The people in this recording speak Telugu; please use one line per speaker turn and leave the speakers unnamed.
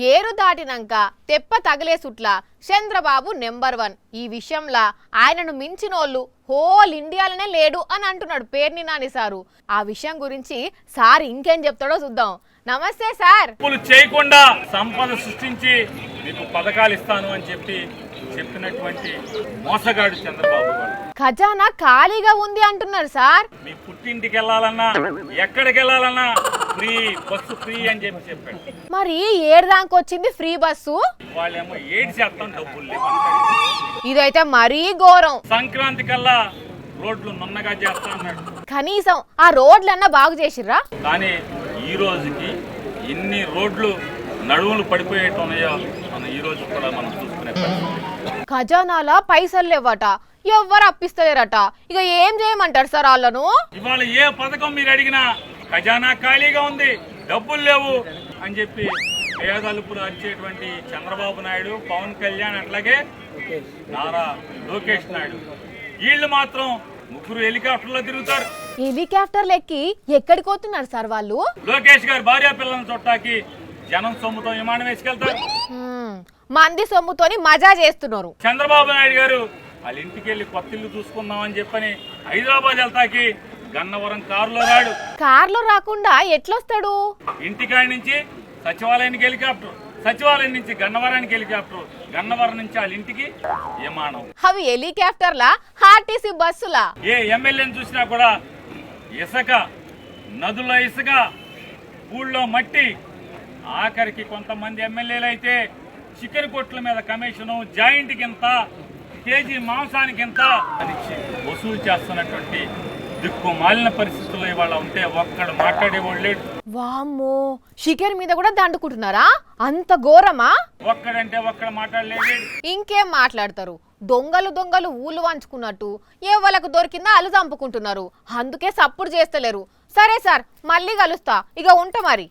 ఏరు దాటినాక తెప్ప తగిలేసుట్ల చంద్రబాబు నెంబర్ 1 ఈ విషయంలో ఆయనను మించినోళ్ళు హోల్ ఇండియాలోనే లేడు అని అంటున్నాడు పేర్ని నాని సారు. ఆ విషయం గురించి సార్ ఇంకేం చెప్తాడో చూద్దాం. నమస్తే సార్.
చేయకుండా సంపద సృష్టించి మీకు పథకాలు ఇస్తాను అని చెప్పినటువంటి మోసగాడు చంద్రబాబు గారు.
ఖజానా ఖాళీగా ఉంది అంటున్నారు సార్.
మీ పుట్టింటికి వెళ్ళాలన్నా ఎక్కడికి వెళ్ళాలన్నా ఫ్రీ బస్సు ఫ్రీ అని చెప్పాడు.
మరి ఏడుదానికి వచ్చింది ఫ్రీ బస్సు?
వాళ్ళేమో 7% డబ్బులు లేవు.
ఇదైతే మరీ ఘోరం.
సంక్రాంతి కల్లా రోడ్లు నున్నగా చేస్తా అన్నాడు.
కనీసం ఆ రోడ్లన్నా బాగు చేసిర్రా?
కానీ ఈ రోజుకి ఎన్ని రోడ్లు నడువులు పడిపోయేట్టున్నాయో మనం ఈ రోజు కూడా మనం చూసుకునే పరిస్థితి.
ఖజానాల పైసలు లేవట, ఎవ్వరు అప్పిస్తలేరట. ఇక ఏం చేయమంటారు సార్ వాళ్ళను?
ఇవాళ ఏ పథకం మీరు అడిగినా ఖజానా ఖాళీగా ఉంది, డబ్బులు లేవు అని చెప్పి పేదలుపులు వచ్చేటువంటి చంద్రబాబు నాయుడు, పవన్ కళ్యాణ్, అట్లాగే నారా లోకేష్ నాయుడు వీళ్ళు మాత్రం ముగ్గురు హెలికాప్టర్లో తిరుగుతారు.
హెలికాప్టర్లు ఎక్కి ఎక్కడికి పోతున్నారు సార్ వాళ్ళు?
లోకేష్ గారు భార్య పిల్లలను చుట్టాకి జనం సొమ్ముతో విమానం వేసుకెళ్తారు.
మంది సొమ్ముతోని మజా చేస్తున్నారు.
చంద్రబాబు నాయుడు గారు వాళ్ళ ఇంటికి వెళ్ళి కొత్త ఇల్లు చూసుకుందాం అని చెప్పని హైదరాబాద్ వెళ్తాకి గన్నవరం కారులో రాడు.
కార్లో రాకుండా ఎట్లొస్తాడు?
ఇంటికాడి నుంచి సచివాలయానికి హెలికాప్టర్, సచివాలయం నుంచి గన్నవరానికి హెలికాప్టర్, గన్నవరం నుంచి వాళ్ళ ఇంటికి విమానం.
అవి హెలికాప్టర్లా ఆర్టీసీ బస్సులా?
ఏ ఎమ్మెల్యేని చూసినా కూడా ఇసుక, నదుల ఇసుక, ఊళ్ళో మట్టి, ఆఖరికి కొంతమంది ఎమ్మెల్యేలు అయితే చికెన్ కొట్ల మీద కమిషను, జాయింట్కి ఎంత, కేజీ మాంసానికి ఎంత అని వసూలు చేస్తున్నటువంటి దిక్కు మాలిన పరిస్థితుల్లో ఇవాళ ఉంటే ఒక్కడు మాట్లాడేవాళ్ళు లేడు.
వామ్మో, చికెన్ మీద కూడా దండుకుంటున్నారా? అంత ఘోరమా?
ఒక్కడంటే ఒక్కడు మాట్లాడలేడు.
ఇంకేం మాట్లాడతారు? దొంగలు ఊళ్ళు వంచుకున్నట్టు ఎవలకు దొరికిందా అలు చంపుకుంటున్నారు. అందుకే సప్పుడు చేస్తలేరు. సరే సార్, మళ్ళీ కలుస్తా. ఇక ఉంటా మరి.